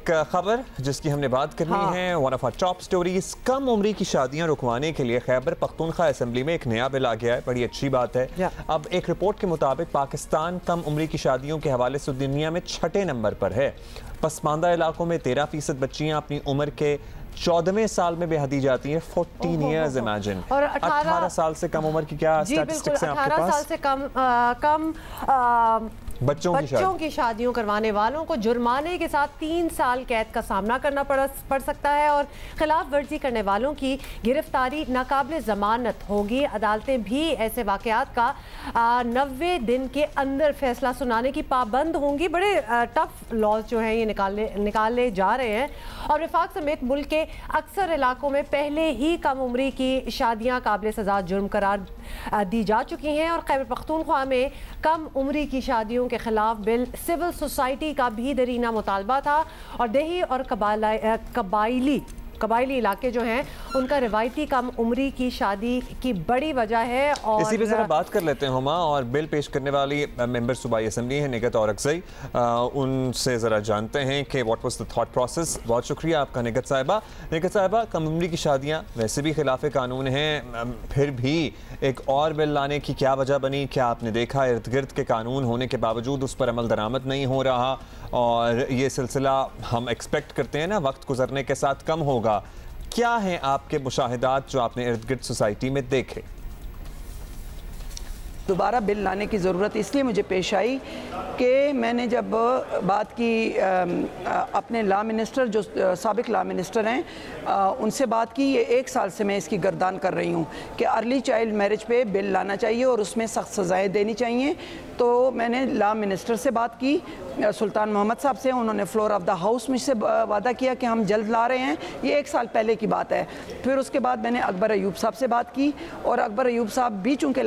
खबर जिसकी हमने बात करनी है, one of our top stories. कम उम्री की शादियां रुकवाने के लिए खैबर पख्तूनख्वा असेंबली में एक नया बिल आ गया है, बड़ी अच्छी बात है। अब एक रिपोर्ट के मुताबिक पाकिस्तान कम उम्री की शादियों के हवाले से दुनिया में 6ठे नंबर पर है। पसमानदा इलाकों में 13% बच्चियां अपनी उम्र के 14वें साल में बेहद दी जाती हैं। 14 ईयर्स इमेजिन। और 18 साल से कम उम्र की क्या स्टैटिस्टिक्स हैं आपके पास? 18 साल से कम बच्चों की शादियों करवाने वालों को जुर्माने के साथ 3 साल कैद का सामना करना पड़ सकता है और खिलाफ वर्जी करने वालों की गिरफ्तारी नाकाबिले जमानत होगी। अदालतें भी ऐसे वाकयात का 90 दिन के अंदर फैसला सुनाने की पाबंद होंगी। बड़े टफ लॉज जो हैं ये निकाले जा रहे हैं और वफाक समेत मुल्क के अक्सर इलाकों में पहले ही कम उम्री की शादियाँ काबिल सजा जुर्म करार दी जा चुकी हैं। और खैबर पख्तूनख्वा में कम उम्री की शादियों के खिलाफ बिल सिविल सोसाइटी का भी दरीना मुतालबा था और देही और कबायली इलाके जो हैं उनका रिवायती कम उम्री की शादी की बड़ी वजह है। और इसी पे जरा बात कर लेते हैं हुमा, और बिल पेश करने वाली मेंबर सूबाई असेंबली है निगत औरकज़ई, उनसे ज़रा जानते हैं कि what was the thought process. बहुत शुक्रिया आपका निगत साहिबा। निगत साहिबा, कम उम्री की शादियाँ वैसे भी खिलाफ कानून हैं, फिर भी एक और बिल लाने की क्या वजह बनी? क्या आपने देखा इर्द गिर्द के कानून होने के बावजूद उस पर अमल दरामद नहीं हो रहा और ये सिलसिला हम एक्सपेक्ट करते हैं ना वक्त गुजरने के साथ कम होगा? क्या हैं आपके मुशाहिदात जो आपने इर्द गिर्द सोसाइटी में देखे? दोबारा बिल लाने की ज़रूरत इसलिए मुझे पेश आई कि मैंने जब बात की अपने लॉ मिनिस्टर जो साबिक लॉ मिनिस्टर हैं उनसे बात की। ये 1 साल से मैं इसकी गर्दान कर रही हूँ कि अर्ली चाइल्ड मैरिज पे बिल लाना चाहिए और उसमें सख्त सज़ाएँ देनी चाहिए। तो मैंने लॉ मिनिस्टर से बात की, सुल्तान मोहम्मद साहब से। उन्होंने फ्लोर ऑफ द हाउस मुझसे वादा किया कि हम जल्द ला रहे हैं। ये 1 साल पहले की बात है। फिर उसके बाद मैंने अकबर अयूब साहब से बात की और अकबर अयूब साहब भी चूँकि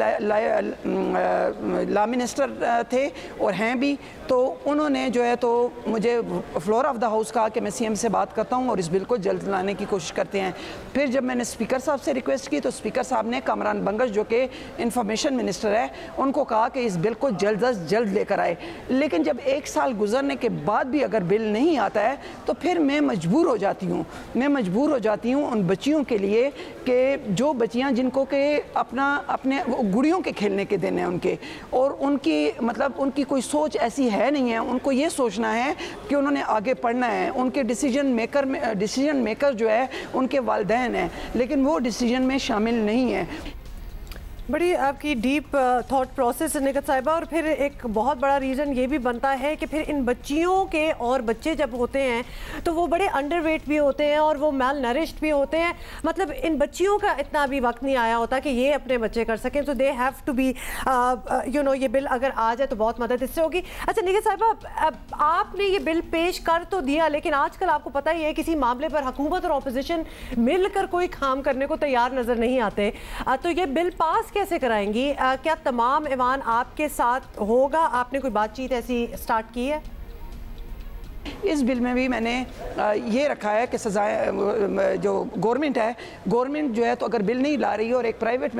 लॉ मिनिस्टर थे और हैं भी, तो उन्होंने जो है तो मुझे फ्लोर ऑफ द हाउस कहा कि मैं सीएम से बात करता हूँ और इस बिल को जल्द लाने की कोशिश करते हैं। फिर जब मैंने स्पीकर साहब से रिक्वेस्ट की तो स्पीकर साहब ने कामरान बंगश जो कि इंफॉर्मेशन मिनिस्टर है उनको कहा कि इस बिल को जल्द अज जल्द लेकर आए। लेकिन जब 1 साल गुजरने के बाद भी अगर बिल नहीं आता है तो फिर मैं मजबूर हो जाती हूँ उन बच्चियों के लिए कि जो बच्चियाँ जिनको के अपने गुड़ियों के खेलने के दिन हैं उनके, और उनकी मतलब उनकी कोई सोच ऐसी है नहीं है। उनको ये सोचना है कि उन्होंने आगे पढ़ना है। उनके डिसीजन मेकर जो है उनके वालिदैन हैं, लेकिन वो डिसीजन में शामिल नहीं है। बड़ी आपकी डीप थॉट प्रोसेस निगत साहिबा। और फिर एक बहुत बड़ा रीज़न ये भी बनता है कि फिर इन बच्चियों के और बच्चे जब होते हैं तो वो बड़े अंडरवेट भी होते हैं और वो मैल नरिश्ड भी होते हैं। मतलब इन बच्चियों का इतना अभी वक्त नहीं आया होता कि ये अपने बच्चे कर सकें, तो दे हैव टू बी ये बिल अगर आ जाए तो बहुत मदद इससे होगी। अच्छा निगत साहिबा, आपने ये बिल पेश कर तो दिया, लेकिन आजकल आपको पता ही है किसी मामले पर हुकूमत और अपोजिशन मिलकर कोई काम करने को तैयार नज़र नहीं आते। तो ये बिल पास कैसे कराएंगी? क्या तमाम ऐवान आपके साथ होगा? आपने कोई बातचीत ऐसी स्टार्ट की है? इस बिल में भी मैंने ये रखा है कि सजाएं जो गवर्नमेंट है, गवर्नमेंट जो है तो अगर बिल नहीं ला रही है और एक प्राइवेट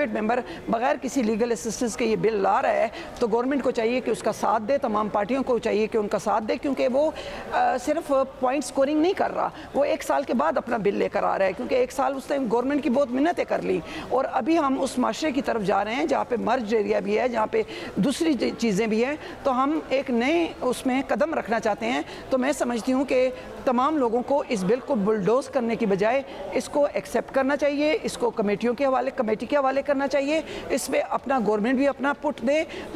मेंबर बगैर किसी लीगल असिस्टेंस के ये बिल ला रहा है तो गवर्नमेंट को चाहिए कि उसका साथ दे। तमाम पार्टियों को चाहिए कि उनका साथ दे, क्योंकि वो सिर्फ पॉइंट स्कोरिंग नहीं कर रहा, वो 1 साल के बाद अपना बिल लेकर आ रहा है। क्योंकि 1 साल उस टाइम गवर्नमेंट की बहुत मिन्नतें कर ली और अभी हम उस माशरे की तरफ जा रहे हैं जहाँ पे मर्ज एरिया भी है, जहाँ पे दूसरी चीज़ें भी हैं। तो हम एक नए उसमें कदम रखना चाहते हैं। तो मैं समझती हूँ कि तमाम लोगों को इस बिल को बुलडोज करने की बजाय इसको एक्सेप्ट करना चाहिए, इसको कमेटी के हवाले करना चाहिए। इसमें अपना गवर्नमेंट भी अपना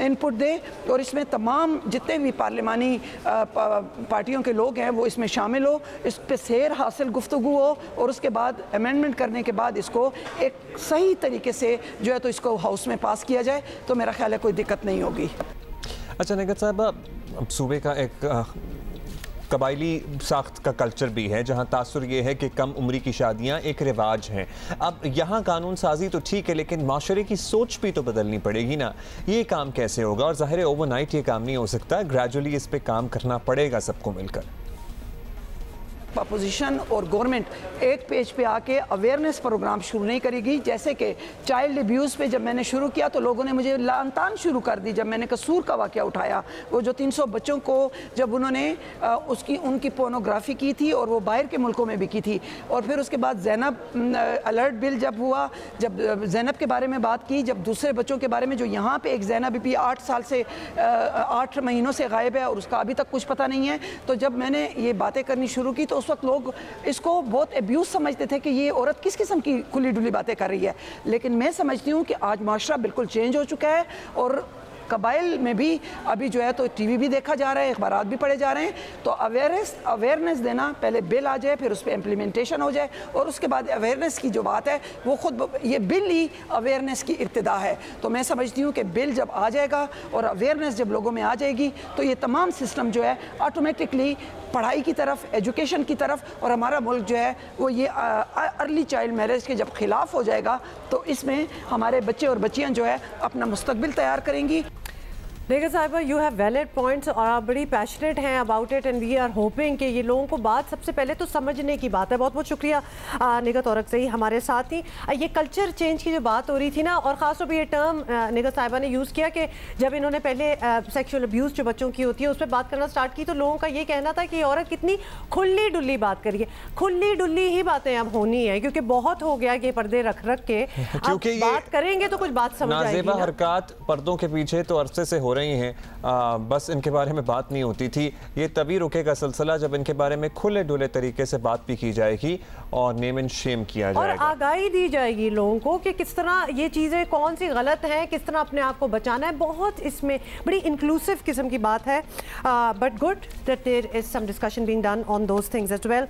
इनपुट दे और इसमें तमाम जितने भी पार्लिमानी पार्टियों के लोग हैं वो इसमें शामिल हो, इस पर सैर हासिल गुफ्तगू हो और उसके बाद अमेंडमेंट करने के बाद इसको एक सही तरीके से जो है तो इसको हाउस में पास किया जाए तो मेरा ख्याल है कोई दिक्कत नहीं होगी। अच्छा निगत साहबा, सूबे का एक कबायली साख्त का कल्चर भी है जहाँ तासुर ये है कि कम उम्री की शादियाँ एक रिवाज हैं। अब यहाँ कानून साजी तो ठीक है, लेकिन माशरे की सोच भी तो बदलनी पड़ेगी ना। ये काम कैसे होगा? और ज़ाहिर है ओवरनाइट ये काम नहीं हो सकता, ग्रेजुअली इस पर काम करना पड़ेगा सबको मिलकर। अपोजिशन और गवर्नमेंट एक पेज पे आके अवेयरनेस प्रोग्राम शुरू नहीं करेगी। जैसे कि चाइल्ड अब्यूज़ पे जब मैंने शुरू किया तो लोगों ने मुझे लानतान शुरू कर दी। जब मैंने कसूर का वाक़या उठाया, वो जो 300 बच्चों को जब उन्होंने उनकी पोर्नोग्राफी की थी और वो बाहर के मुल्कों में भी की थी, और फिर उसके बाद ज़ैनब अलर्ट बिल जब हुआ, जब ज़ैनब के बारे में बात की, जब दूसरे बच्चों के बारे में, जो यहाँ पे एक ज़ैनब भी 8 महीनों से गायब है और उसका अभी तक कुछ पता नहीं है, तो जब मैंने ये बातें करनी शुरू की तो उस वक्त लोग इसको बहुत एब्यूज़ समझते थे कि ये औरत किस किस्म की खुली डुली बातें कर रही है। लेकिन मैं समझती हूँ कि आज माशरा बिल्कुल चेंज हो चुका है और कबाइल में भी अभी जो है तो टीवी भी देखा जा रहा है, अखबारात भी पढ़े जा रहे हैं। तो अवेयरनेस देना, पहले बिल आ जाए, फिर उस पर इम्प्लीमेंटेशन हो जाए, और उसके बाद अवेयरनेस की जो बात है वो खुद, ये बिल ही अवेयरनेस की इब्तिदा है। तो मैं समझती हूँ कि बिल जब आ जाएगा और अवेयरनेस जब लोगों में आ जाएगी तो ये तमाम सिस्टम जो है ऑटोमेटिकली पढ़ाई की तरफ, एजुकेशन की तरफ, और हमारा मुल्क जो है वो ये अर्ली चाइल्ड मैरिज के जब खिलाफ हो जाएगा तो इसमें हमारे बच्चे और बच्चियाँ जो है अपना मुस्तकबिल तैयार करेंगी। नेगत साहिबा, यू हैव वैलिड पॉइंट्स और आप बड़ी पैशनेट हैं about it, and we are hoping कि ये लोगों को बात सबसे पहले तो समझने की बात है। बहुत बहुत शुक्रिया नेगत औरकज़ई हमारे साथ ही। ये कल्चर चेंज की जो बात हो रही थी ना, और ख़ासतौर पर ये टर्म नेगत साहिबा ने यूज़ किया कि जब इन्होंने पहले सेक्शुअल अब्यूज़ जो बच्चों की होती है उस पर बात करना स्टार्ट की तो लोगों का ये कहना था कि ये औरत कितनी खुली डुली बात करिए। खुली डुली ही बातें अब होनी है, क्योंकि बहुत हो गया कि पर्दे रख के क्योंकि बात करेंगे तो कुछ बात समझ आएगी ना। हरकत पर्दों के पीछे तो अरसे से हो रही हैं, बस इनके बारे में बात नहीं होती थी। ये तभी रुकेगा सिलसिला जब इनके बारे में खुले डुले तरीके से बात भी की जाएगी और नेम एंड शेम किया जाएगा, और आगाही दी जाएगी लोगों को कि किस तरह ये चीज़ें कौन सी गलत हैं, किस तरह अपने आप को बचाना है। बहुत इसमें बड़ी इंक्लूसिव किस्म की बात है, but good that there is some discussion being done on those things as well.